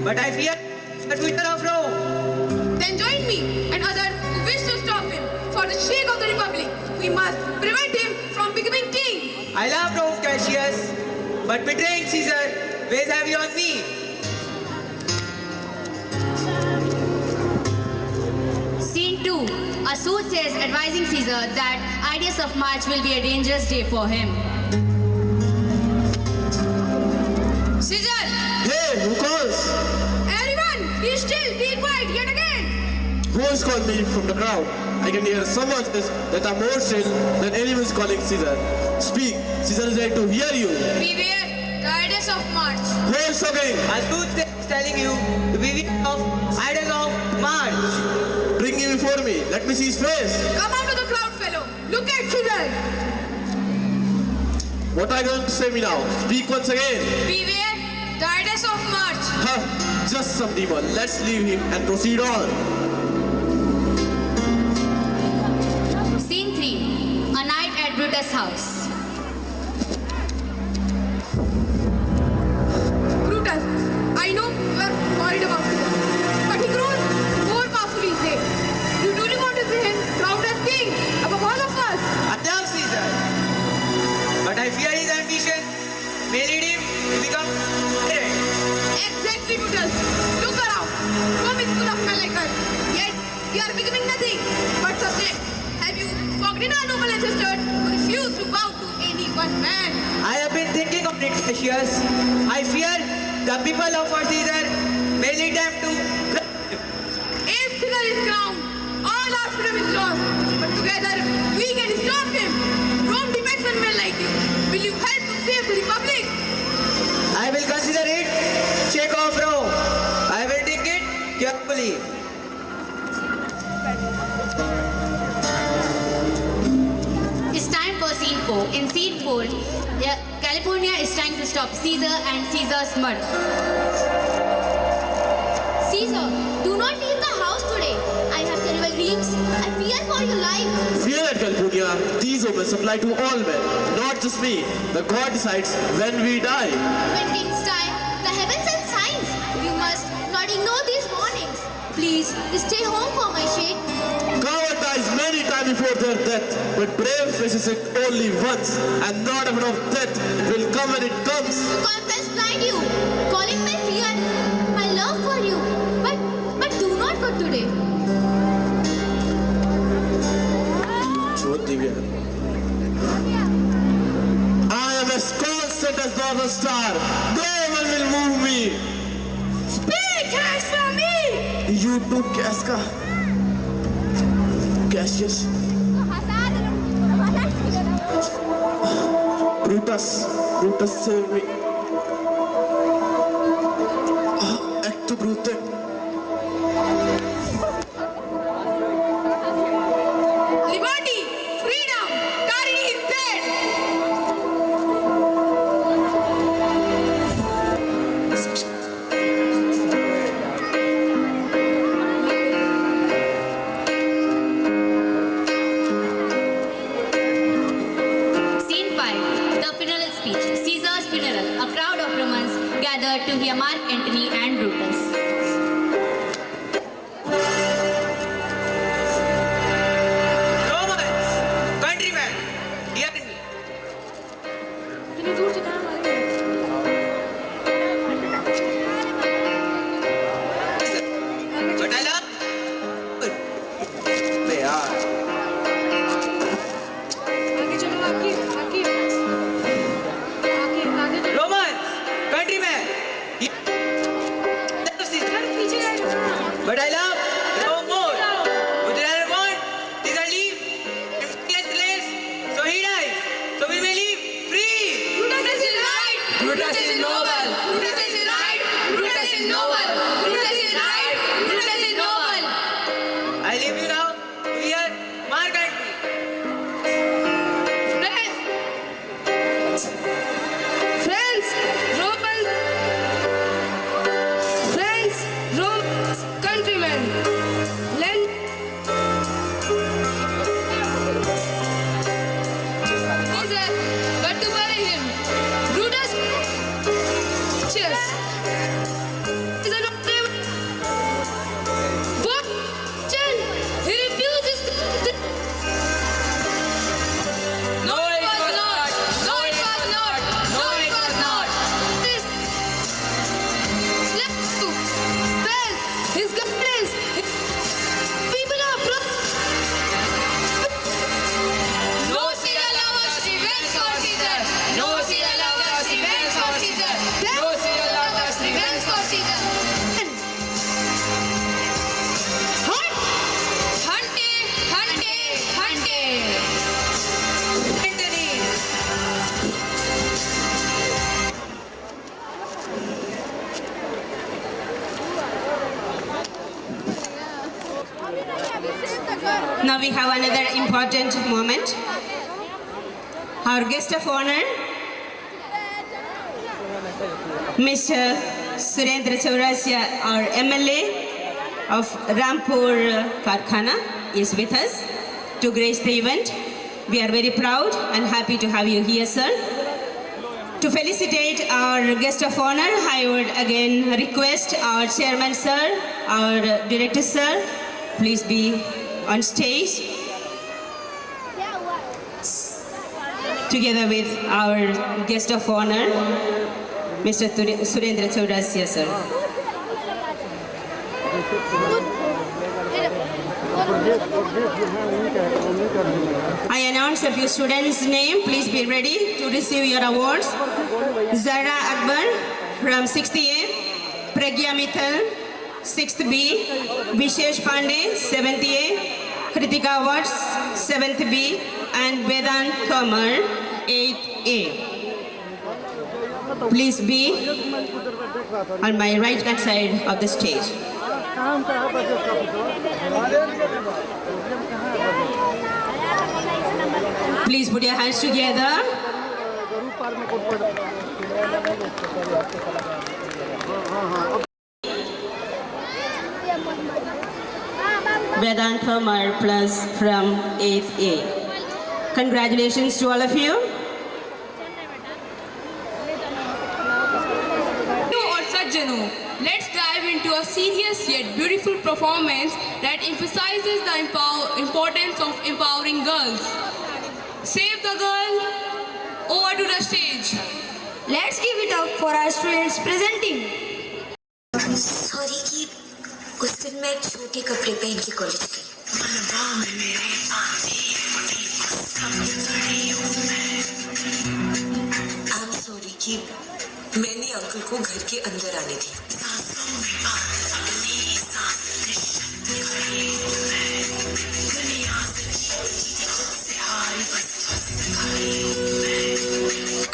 but I fear the future of Rome. Then join me and others who wish to stop him. For the sake of the Republic, we must prevent him from becoming king. I love Rome, Cassius, but betraying Caesar weighs heavy on me. Scene 2. A soothsayer advising Caesar that ideas of March will be a dangerous day for him. Caesar! Hey, who calls? Everyone, be still, be quiet yet again. Who has called me from the crowd? I can hear someone says that are more still than anyone is calling Caesar. Speak, Caesar is ready to hear you. Beware the ideas of March. Who is talking? A soothsayer is telling you to beware of idols of March. Bring him before me. Let me see his face. Come out of the crowd, fellow. Look at Caesar. What are you going to say me now? Speak once again. Beware the ideas of March. Huh, just some demon. Let's leave him and proceed on. Scene 3. A night at Brutus' house. Brutus, I know you are worried about Caesar, but he grows more powerful each day. You truly want to see him crowned as king above all of us. I love Caesar, but I fear his ambition may lead him to become tyrant. Exactly, Brutus. Look around. Rome is full of men like us. Yet we are becoming nothing but subjects. Have you forgotten our noble ancestors who refused to bow to any one man? I have been thinking of it, Cassius. I fear the people of Caesar may lead them to. If Caesar is crowned, all our freedom is lost. But together we can stop him. Rome depends on men like you. Will you help to save the Republic? I will consider it. Check off Rome. I will take it carefully. It's time for Scene 4. In Scene 4, California is trying to stop Caesar and Caesar's murder. Caesar, do not leave the house today. I have terrible dreams. I fear for your life. Fear not, California. These omens apply to all men, not just me. The God decides when we die. When kings die, the heavens and signs. You must not ignore these warnings. Please, stay home for my sake. Coward dies many times before their death, but brave faces it only once, and not afraid of death. It will come when it comes. Confess blind you, calling my fear, my love for you. But do not go today. I am as constant as the other star. No one will move me. Speak, as for me! You too, Casca. Cassius. Brutus, save me. Ecto Brute. Liberty! Freedom! Tyranny is dead! Scene 5. The funeral speech. Caesar's funeral. A crowd of Romans gathered to hear Mark Antony and Brutus. Romans, countrymen, hear me. तूने दूर से कहाँ मारे? But I love. They are. आगे चलो, आगे चलो। Romans, countrymen, hear Now we have another important moment. Our guest of honor, Mr. Surendra Chaurasia, our MLA of Rampur Karkhana, is with us to grace the event. We are very proud and happy to have you here, sir. To felicitate our guest of honor, I would again request our chairman, sir, our director, sir, please be on stage together with our guest of honor, Mr. Surendra Chaurasia, sir. I announce a few students' names. Please be ready to receive your awards. Zara Akbar from 6th A, Pragya Mithal, 6th B, Vishesh Pandey, 7th A, Kritika Watts, 7th B, and Vedant Kamar, 8th A. Please be on my right hand side of the stage. Please put your hands together. Vedant Kamar plus from 8th A. Congratulations to all of you. Or Sajjano, let's dive into a serious yet beautiful performance that emphasizes the importance of empowering girls. Save the girl, over to the stage. Let's give it up for our students presenting. Sorry कि उस दिन मैं छोटे कपड़े पहन के college गई। I'm sorry कि मैंने अंकल को घर के अंदर आने दी।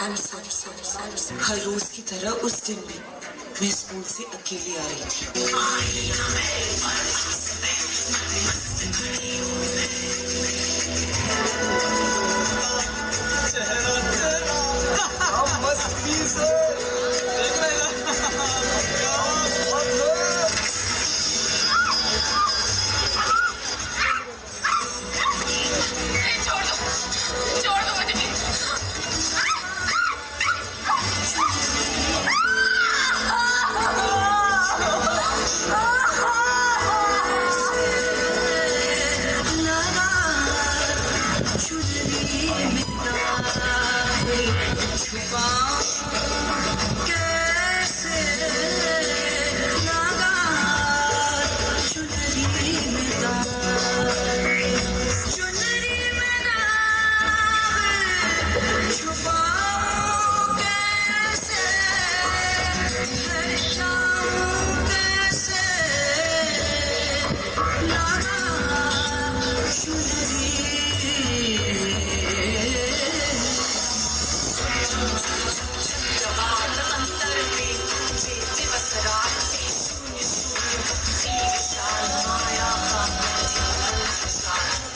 I'm sorry. हर रोज की तरह उस दिन भी मैं स्कूल से अकेली आ रही थी।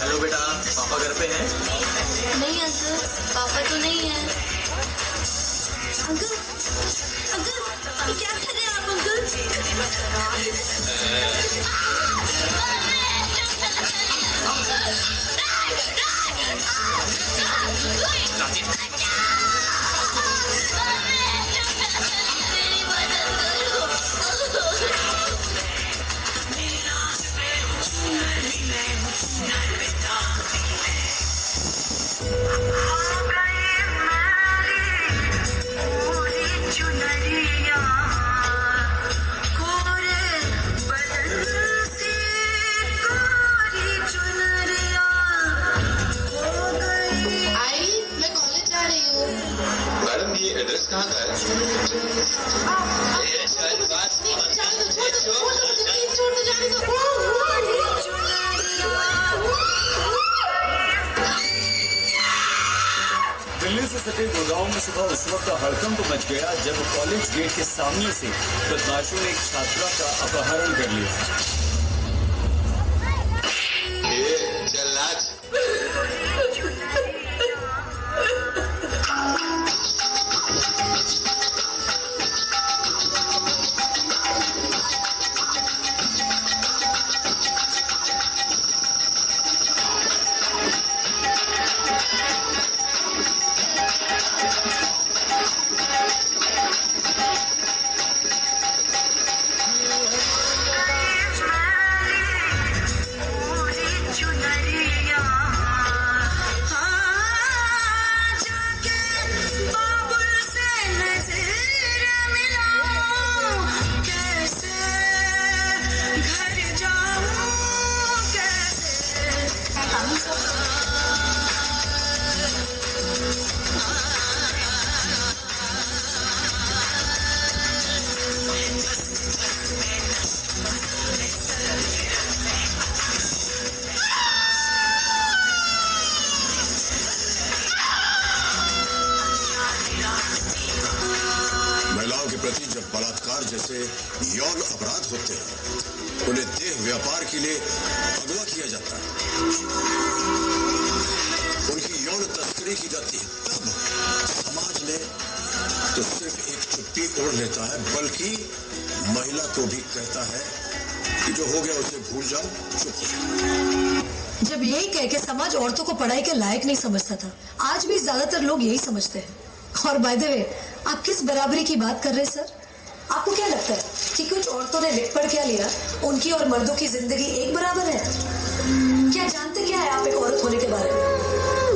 हेलो बेटा, पापा घर पे हैं? नहीं अंकल, पापा तो नहीं है। अंकल, ये क्या कर रहे हैं आप अंकल? एड्रेस कहाँ का है? दिल्ली से सटे गुड़गांव में सुबह उस वक्त हड़कंप मच गया जब कॉलेज गेट के सामने से बदमाशों ने एक छात्रा का अपहरण कर लिया। चल प्रति जब बलात्कार जैसे यौन अपराध होते हैं, उन्हें देह व्यापार के लिए अगवा किया जाता है, उनकी यौन तस्करी की जाती है, तब समाज ने तो सिर्फ एक चुप्पी ओढ़ लेता है, बल्कि महिला को भी कहता है कि जो हो गया उसे भूल जाओ, चुप हो जाओ। जब यही कह के समाज औरतों को पढ़ाई के लायक नहीं समझता था, आज भी ज्यादातर लोग यही समझते हैं। और बाय द वे, आप किस बराबरी की बात कर रहे हैं सर? आपको क्या लगता है कि कुछ औरतों ने लिख पढ़ क्या लिया, उनकी और मर्दों की जिंदगी एक बराबर है? क्या जानते क्या है आप एक औरत होने के बारे में?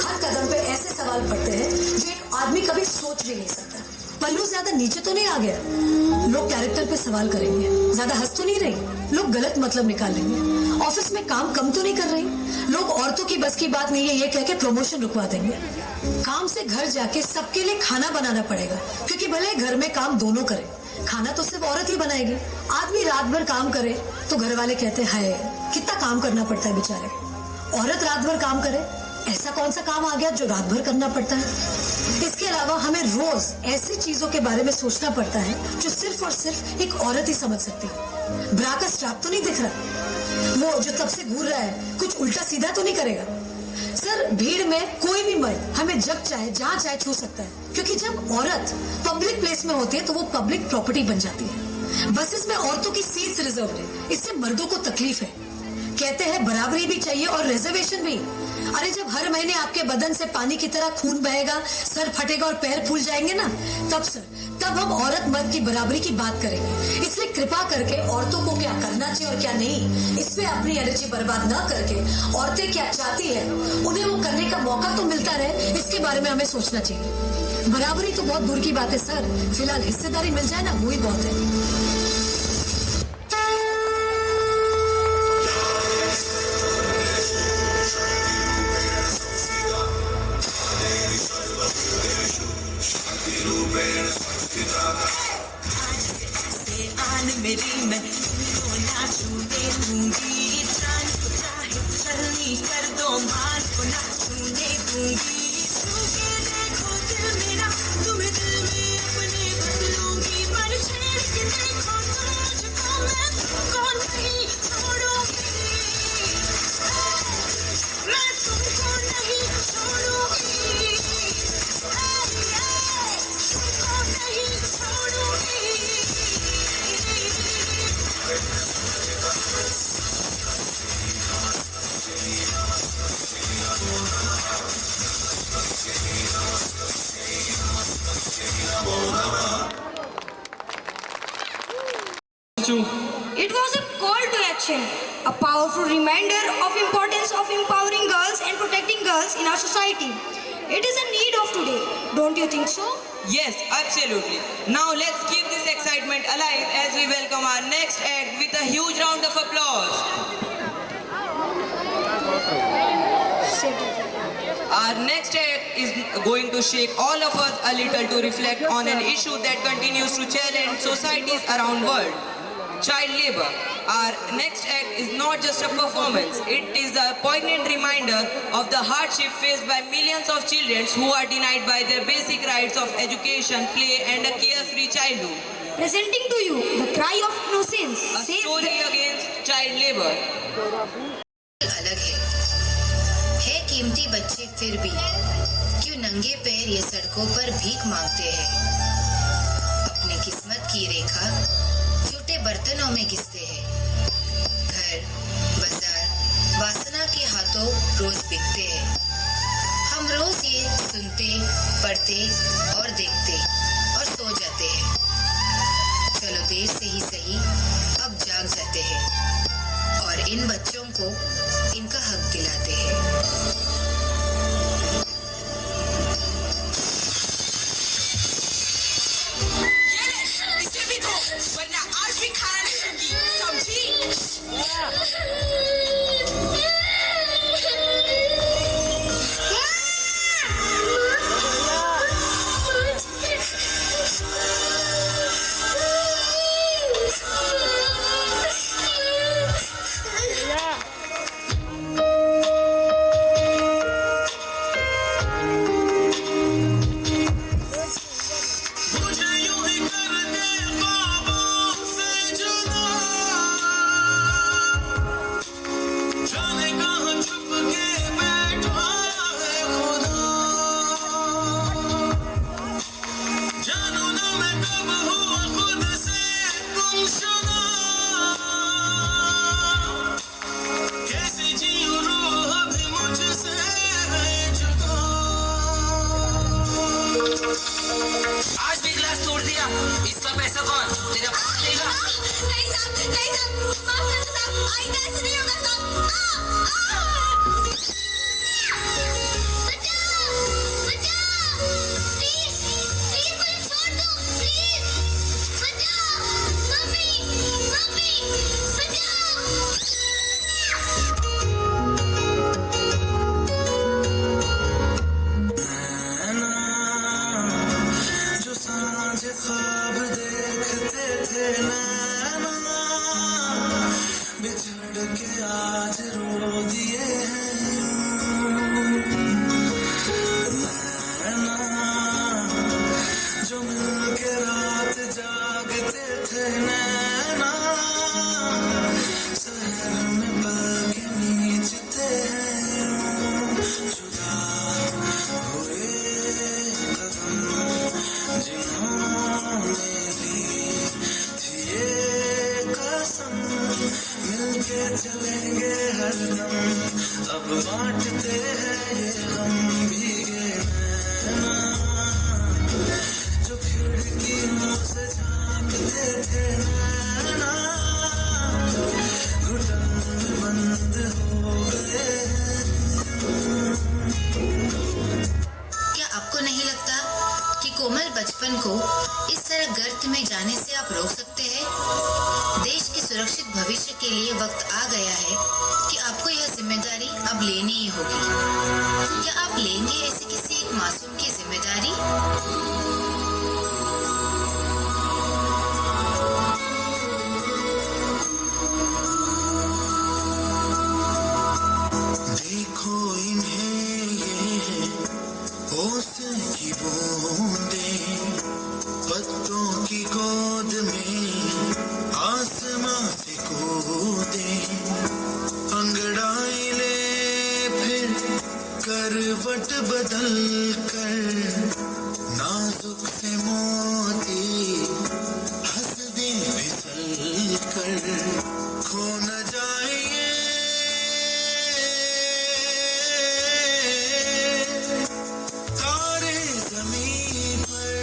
हर कदम पे ऐसे सवाल पड़ते हैं जो एक आदमी कभी सोच भी नहीं सकता। पल्लू ज्यादा नीचे तो नहीं आ गया? लोग कैरेक्टर पे सवाल करेंगे। ज्यादा हंस तो नहीं रही? लोग गलत मतलब निकालेंगे। ऑफिस में काम कम तो नहीं कर रही? लोग औरतों की बस की बात नहीं है ये कह के प्रमोशन रुकवा देंगे। काम से घर जाके सबके लिए खाना बनाना पड़ेगा, क्योंकि भले घर में काम दोनों करें, खाना तो सिर्फ औरत ही बनाएगी। आदमी रात भर काम करे तो घर वाले कहते हैं हाय कितना काम करना पड़ता है बेचारे। औरत रात भर काम करे, ऐसा कौन सा काम आ गया जो रात भर करना पड़ता है? इसके अलावा हमें रोज ऐसी चीजों के बारे में सोचना पड़ता है जो सिर्फ और सिर्फ एक औरत ही समझ सकती है। ब्रा का स्ट्रैप तो नहीं दिख रहा, वो जो तब से घूर रहा है कुछ उल्टा सीधा तो नहीं करेगा? सर, भीड़ में कोई भी मर्द हमें जब चाहे जहाँ चाहे छू सकता है, क्योंकि जब औरत पब्लिक प्लेस में होती है तो वो पब्लिक प्रॉपर्टी बन जाती है। बसेस में औरतों की सीट्स रिजर्व है, इससे मर्दों को तकलीफ है। कहते हैं बराबरी भी चाहिए और रिजर्वेशन भी। अरे जब हर महीने आपके बदन से पानी की तरह खून बहेगा, सर फटेगा और पैर फूल जाएंगे ना, तब हम औरत मर्द की बराबरी की बात करेंगे। इसलिए कृपा करके औरतों को क्या करना चाहिए और क्या नहीं, इसमें अपनी एनर्जी बर्बाद न करके औरतें क्या चाहती है उन्हें वो करने का मौका तो मिलता रहे, इसके बारे में हमें सोचना चाहिए। बराबरी तो बहुत दूर की बात है सर, फिलहाल हिस्सेदारी मिल जाए ना, वो ही बहुत है। मेरी मैं तुमको ना छूने दूंगी, जान को चाहे छलनी कर दो, मान को ना छूने दूंगी। छूके देखो दिल मेरा, तुम्हें दिल में अपने बदलूंगी, पर छेड़ के देखो तुझको, मैं तुमको नहीं छोड़ूंगी, मैं तुमको नहीं छोड़ूंगी, तुमको नहीं छोड़ूंगी। It was a call to action, a powerful reminder of importance of empowering girls and protecting girls in our society. It is a need of today, don't you think so? Yes, absolutely. Now let's keep this excitement alive as we welcome our next act with a huge round of applause. Our next act is going to shake all of us a little to reflect on an issue that continues to challenge societies around the world. Child labor. Our next act is not just a performance, it is a poignant reminder of the hardship faced by millions of children who are denied by their basic rights of education, play and a carefree childhood. Presenting to you the cry of innocence. A story against child labor. अलग है कीमती बच्चे फिर भी क्यों नंगे पैर ये सड़कों पर भीख मांगते हैं, अपनी किस्मत की रेखा छोटे बर्तनों में घिसते हैं, घर बाजार वासना के हाथों रोज बिकते हैं। हम रोज ये सुनते, पढ़ते और देखते और सो जाते हैं। चलो देर से ही सही अब जाग जाते हैं और इन बच्चों को इनका हक दिलाते हैं। वरना आज भी खाना नहीं दूंगी, समझी? कैसे नहीं होगा सब? बचाओ बचाओ प्लीज प्लीज मुझे छोड़ दो प्लीज बचाओ मम्मी मम्मी बचाओ जो सांझ ख्वाब देखते थे नैना बिछड़ के आज रो दिए नैना जो मिल के रात जागते थे नैना शहर में पल के नीचते जुदा हुए कदम जिन्होंने ली थी ये कसम मिलके चलेंगे हरदम अब बांटते हैं ये हम भीगे नैना जो खिड़कियों से झांकते थे नैना घुटन में बंद हो गए क्या आपको नहीं लगता कि कोमल बचपन को इस तरह गर्त में जाने से आप रोक सकते हैं? देश के सुरक्षित भविष्य के लिए वक्त आ गया है कि आपको यह जिम्मेदारी अब लेनी ही होगी। क्या आप लेंगे ऐसे किसी एक मासूम की जिम्मेदारी? देखो इन्हें ये होश की बूंदें पत्तों की गोद में आसमां से कूदे अंगड़ाई ले फिर करवट बदल कर नाजुक से मोती हंस दे फिसल कर खो न जाइए तारे ज़मीन पर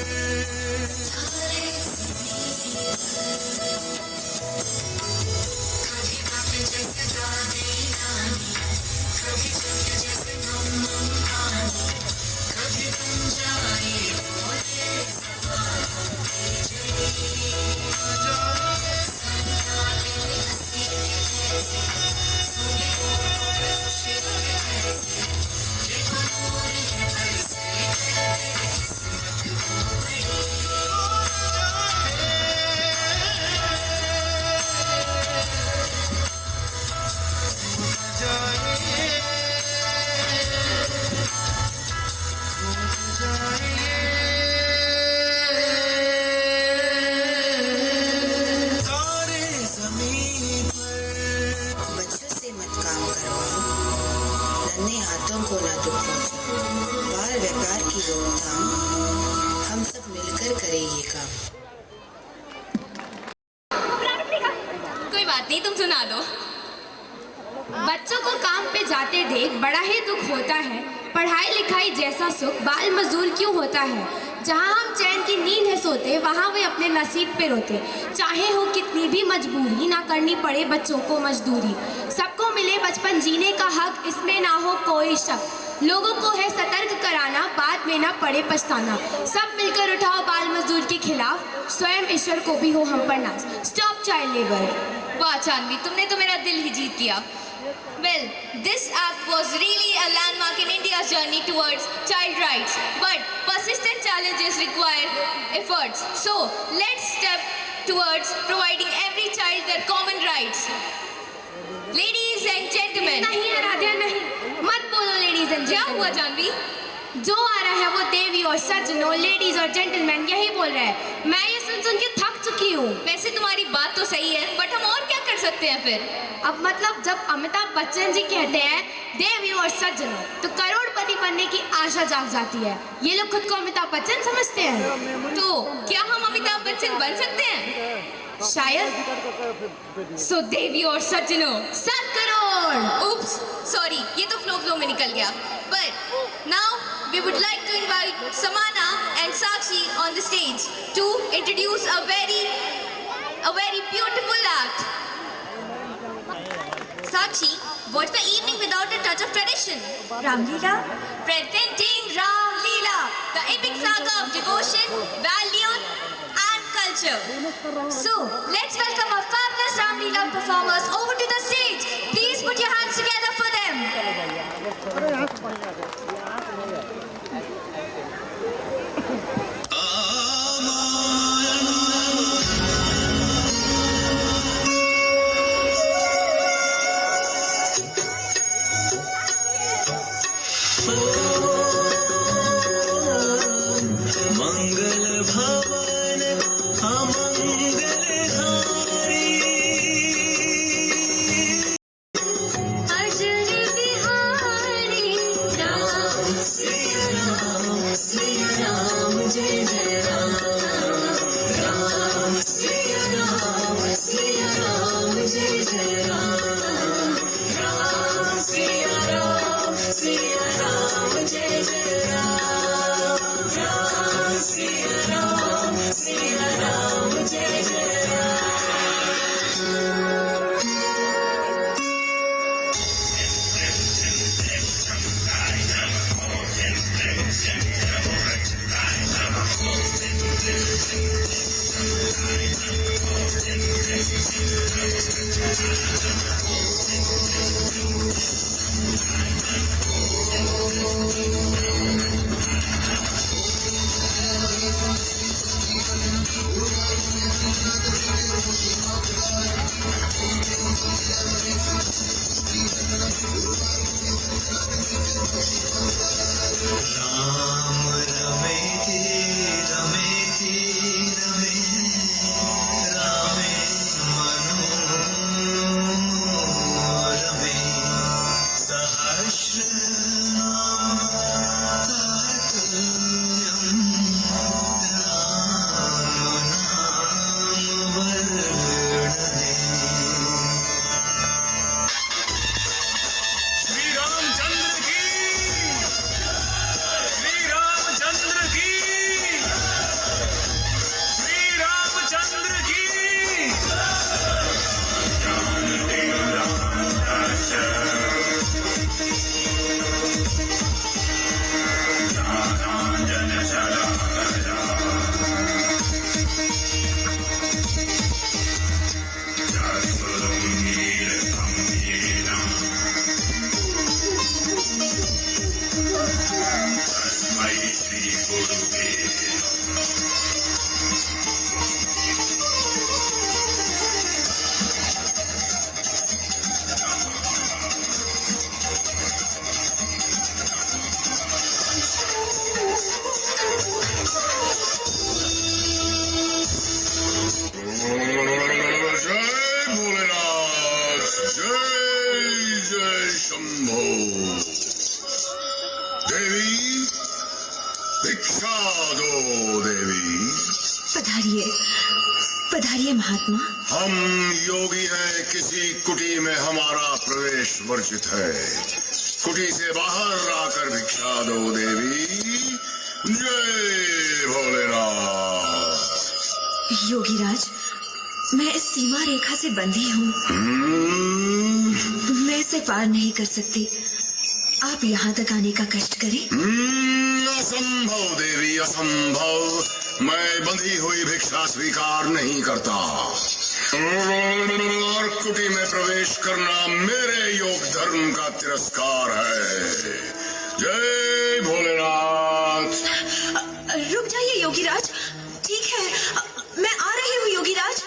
कभी बातें जैसे दादी नानी कभी चलते जैसे मम्मा नानी कभी तुम जाइए बोले सवालों की जाइए सन्नाटे में हंसी के जैसे सुने और खुशी के जैसे देखो नूर है बरसे तेरी किस्मत हो गई तारे ज़मीन पर बच्चों से मत काम करवाओ, नन्हे हाथों को ना दुख पहुंचाओ। बाल व्यापार की रोकथाम हम सब मिलकर करें ये काम। कोई बात नहीं, तुम सुना दो। बच्चों को काम पे जाते देख बड़ा ही दुख होता है। पढ़ाई लिखाई जैसा सुख बाल मजदूर क्यों होता है? जहाँ हम चैन की नींद है सोते, वहाँ वे अपने नसीब पे रोते। चाहे हो कितनी भी मजबूरी, ना करनी पड़े बच्चों को मजदूरी। सबको मिले बचपन जीने का हक, इसमें ना हो कोई शक। लोगों को है सतर्क कराना, बाद में ना पड़े पछताना। सब मिलकर उठाओ बाल मजदूर के खिलाफ, स्वयं ईश्वर को भी हो हम पर नाज। Stop child labour. वाह जानवी, तुमने तो मेरा दिल ही जीत लिया। Well, this act was really a landmark in India's journey towards child rights, but persistent challenges require efforts. So, let's step towards providing every child their common rights. Ladies and gentlemen. नहीं आराध्या नहीं, मत बोलो ladies and gentlemen. क्या हुआ जानवी? जो आ रहा है वो देवी और सज्जनों, लेडीज और जेंटलमैन यही बोल रहा है। मैं ये सुन के थक चुकी हूँ। वैसे तुम्हारी बात तो सही है, बट हम और क्या कर सकते हैं फिर? अब मतलब जब अमिताभ बच्चन जी कहते हैं देवी और सज्जनों, तो करोड़पति बनने की आशा जाग जाती है। ये लोग खुद को अमिताभ बच्चन समझते हैं। तो क्या हम अमिताभ बच्चन बन सकते हैं? शायद। सो देवी और सज्जनों 7 करोड़। उप्स, सॉरी, ये तो फ्लो में निकल गया। But now we would like to invite Samana and Sakshi on the stage to introduce a very beautiful act. Sakshi, what's the evening without a touch of tradition? Ramlila? Presenting Ram Leela, the epic saga of devotion, values, and culture. So, let's welcome our fabulous Ramlila performers over to the stage. Please put your hands together for them. मंगल भवन अमंगलहारी अजर बिहारी राम सिया राम जय जय राम राम सिया राम जय जय राम राम सिया राम जय जय राम राम सिया राम जय जय राम रमेति रमेति रमे रामे मनोरमे सहस्रनाम तत्तुल्यं राम नाम वर्णने श्री रामचंद्र की श्री रामचंद्र की श्री रामचंद्र की जय भोलेनाथ जय जय शंभो देवी भिक्षा दो देवी पधारिए पधारिए महात्मा। हम योगी हैं किसी कुटी में हमारा प्रवेश वर्जित है कुटी से बाहर आकर भिक्षा दो देवी जय भोलेनाथ। योगीराज, मैं इस सीमा रेखा से बंधी हूँ, मैं इसे पार नहीं कर सकती। आप यहाँ तक आने का कष्ट करें। असंभव देवी असंभव, मैं बंधी हुई भिक्षा स्वीकार नहीं करता और कुटी में प्रवेश करना मेरे योग धर्म का तिरस्कार है। जय भोलेनाथ। रुक जाइए योगीराज, ठीक है मैं आ रही हूँ योगीराज,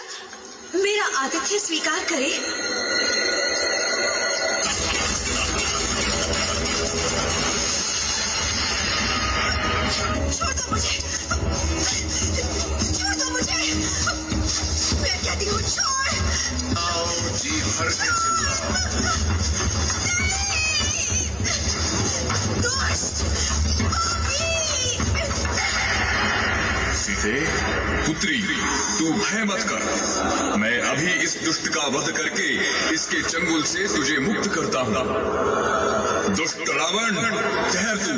मेरा आतिथ्य स्वीकार करें। छोड़ दो मुझे, छोड़ दो मुझे, मैं कहती हूँ छोड़। आओ जी भर के दुष्ट, सीते पुत्री, तू भय मत कर, मैं अभी इस दुष्ट का वध करके इसके चंगुल से तुझे मुक्त करता हूँ। दुष्ट रावण, ठहर तू,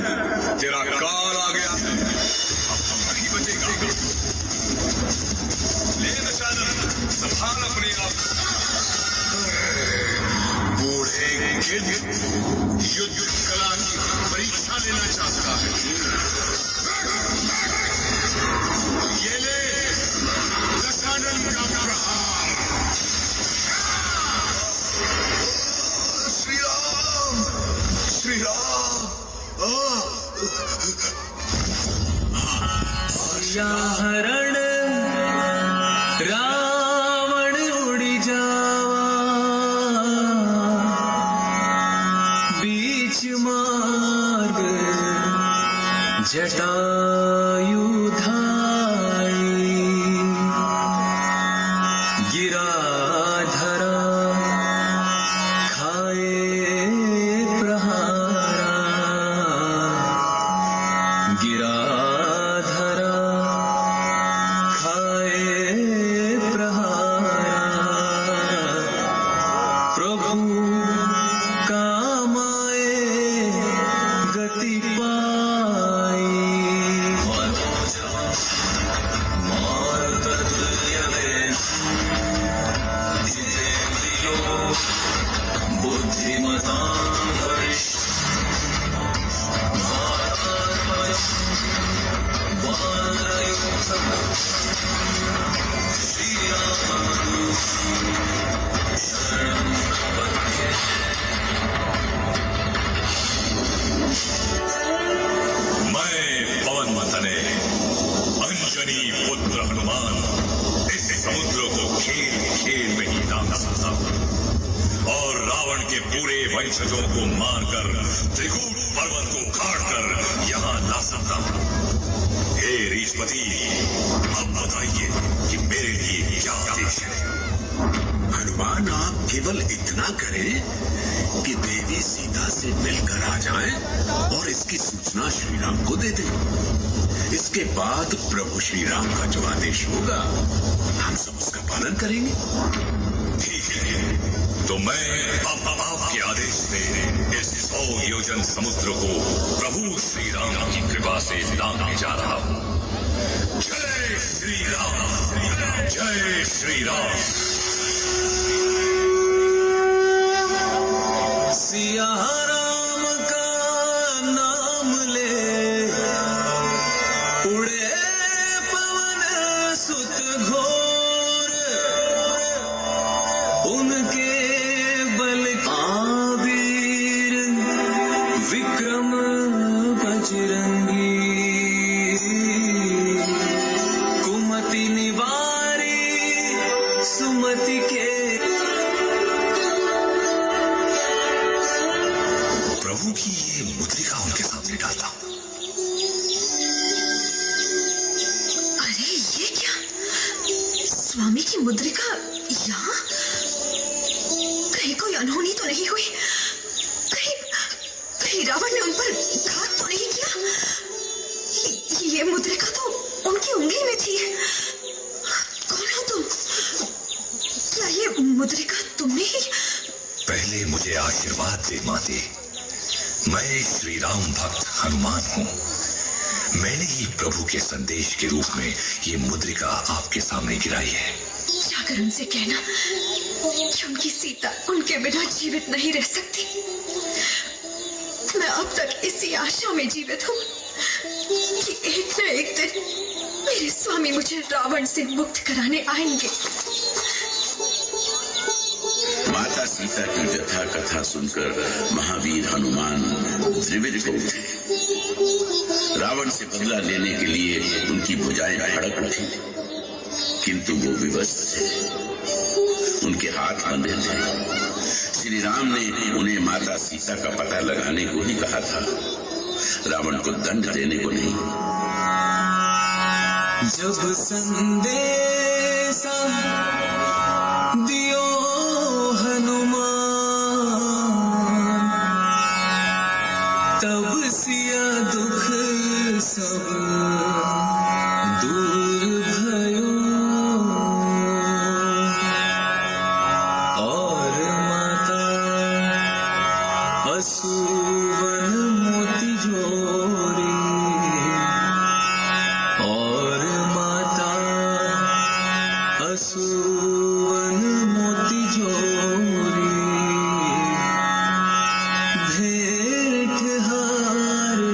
तेरा काल आ गया है, अब नहीं बचेगा। ले दशानन, संभाल अपने आप। बूढ़े एक गिद्ध युद्ध कला की परीक्षा लेना चाहता है। ये ले दशानन का प्रहार। श्री राम, श्री राम। हरण रावण उड़ी जावा, बीच मार्ग जटायु धाई, गिरा धरा खाए प्रहारा, गिरा धरा खाए प्रहारा, प्रभु कामाए गति पाई। बुद्धिमता मैं पवन तने अंजनी पुत्र हनुमान इस समुद्र को खेल खेल में ही दांगा सकता हूं और रावण के पूरे वंशजों को मारकर त्रिकूट पर्वत को उखाड़कर यहाँ ला सकता हूं। हे ऋषपति, अब बताइए कि मेरे लिए क्या आदेश है। हनुमान, आप केवल इतना करें कि देवी सीता से मिलकर आ जाएं और इसकी सूचना श्री राम को दे दें। इसके बाद प्रभु श्री राम का जो आदेश होगा हम सब उसका पालन करेंगे। ठीक है, तो मैं अब आपके आदेश से इस 100 योजन समुद्र को प्रभु श्री राम की कृपा से लांघने जा रहा हूँ। जय श्री राम, जय श्री राम। सिया राम का नाम ले, उड़े पवन सुत घोर, उनके बल आवीर विक्रम बजरंगी, कुमति निवारी सुमति के। प्रभु की ये मुद्रिका उनके सामने डालता हूं। अरे ये क्या, स्वामी की मुद्रिका यहाँ? कहीं कोई अनहोनी तो नहीं हुई? कहीं रावण ने उन पर घात तो नहीं किया? ये मुद्रिका तो उनकी उंगली में थी। कौन हो तुम? क्या ये मुद्रिका तुमने ही? पहले मुझे आशीर्वाद दे माते। मैं श्री राम भक्त हनुमान हूँ। मैंने ही प्रभु के संदेश के रूप में ये मुद्रिका आपके सामने गिराई है। जाकर उनसे कहना कि उनकी सीता उनके बिना जीवित नहीं रह सकती। मैं अब तक इसी आशा में जीवित हूँ कि एक न एक दिन मेरे स्वामी मुझे रावण से मुक्त कराने आएंगे। माता सीता की कथा कथा सुनकर महावीर हनुमान त्रिविध हो उठे। रावण से बदला लेने के लिए उनकी भुजाएं फड़क उठी, किंतु वो विवश थे, उनके हाथ बंधे थे। श्री राम ने उन्हें माता सीता का पता लगाने को ही कहा था, रावण को दंड देने को नहीं। जब संदेशा दियो हनुमान, तब सिया दुख सब दूर भयो, और माता असुवन मोती जोरी, और माता असुवन मोती जोरी,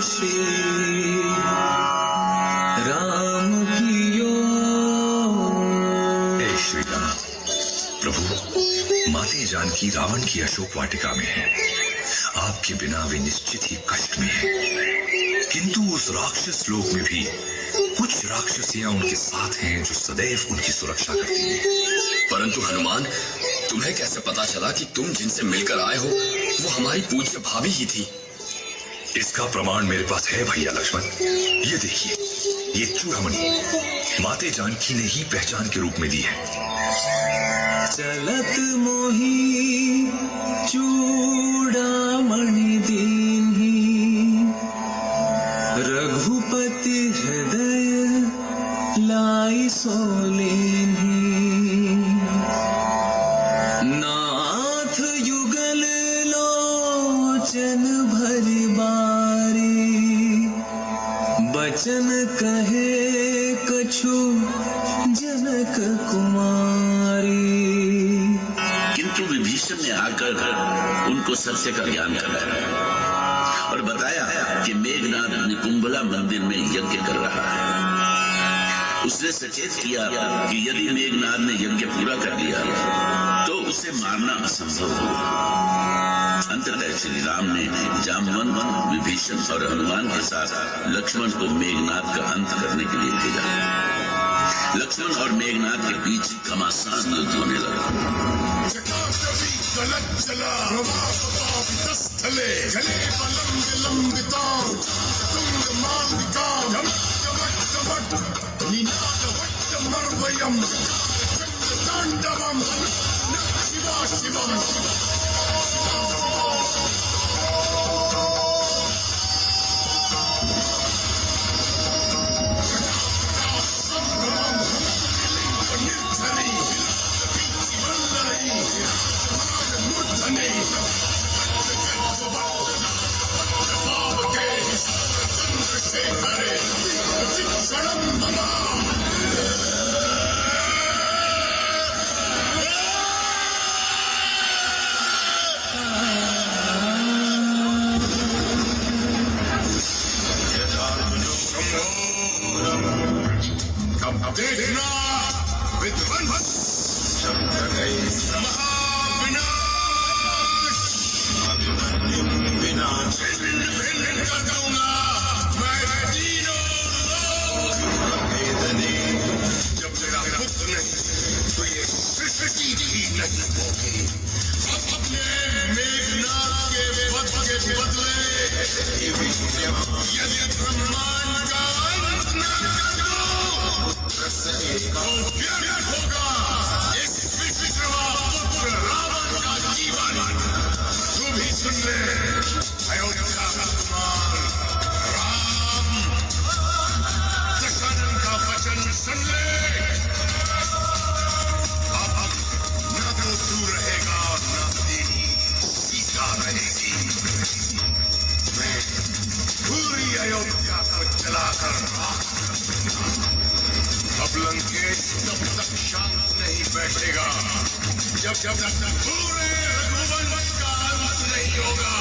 श्री राम कियो। हे श्री राम। प्रभु, माते जानकी रावण की अशोक वाटिका में है। आपके बिना वे निश्चित ही कष्ट में है। किंतु उस राक्षस लोक में भी कुछ राक्षसियां उनके साथ हैं जो सदैव उनकी सुरक्षा करती हैं। परंतु हनुमान, तुम्हें कैसे पता चला कि तुम जिनसे मिलकर आए हो वो हमारी पूज्य भाभी ही थी? इसका प्रमाण मेरे पास है भैया लक्ष्मण। ये देखिए, ये चूड़ामणि माते जानकी ने ही पहचान के रूप में दी है। चलत मोही चूड़ामणि दीन्ही, रघुपति हृदय लाई सोलेन्ही। नाथ युगल लोचन भरि बारी, बचन कहे कछु जनक कुमारी। किंतु विभीषण ने आकर उनको सत्य का ज्ञान कराया और बताया कि मेघनाद निकुंभला मंदिर में यज्ञ कर रहा है। उसने सचेत किया कि यदि मेघनाद ने यज्ञ पूरा कर लिया तो उसे मारना असंभव होगा। अंततः श्री राम ने जामवंत, विभीषण और हनुमान के साथ लक्ष्मण को मेघनाद का अंत करने के लिए भेजा। लक्ष्मण और मेघनाद के बीच घमासान युद्ध होने लगा। अब लंकेश तब तक शांत नहीं बैठेगा जब तक पूरे रघुवंश का अंत नहीं होगा।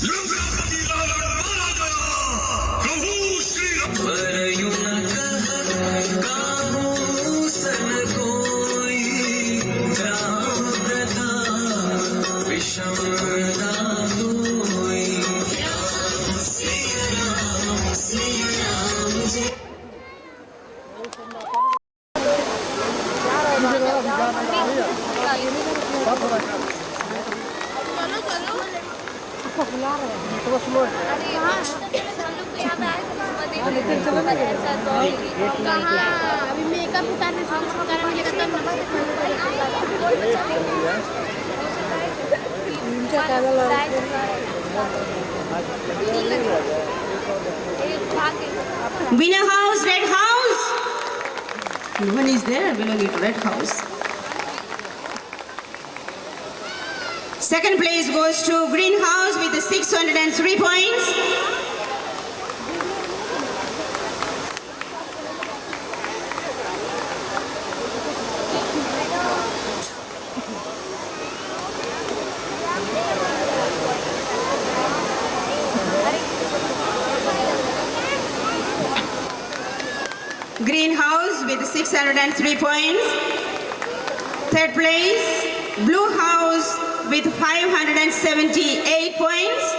लंकापति रावण मारा गया। प्रभु श्री राम। पर यूं न कह काहू सन कोई, राम प्रताप विषम ना होई। सिया राम जय। अभी मेकअप उतारने Winner house, red house. No one is there belonging to red house. Second place goes to green house with 603 points. Green house with 603 points. Third place, blue house with 578 points.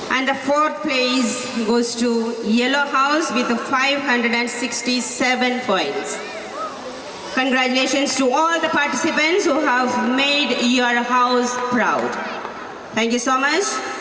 And the fourth place goes to yellow house with 567 points. Congratulations to all the participants who have made your house proud. Thank you so much.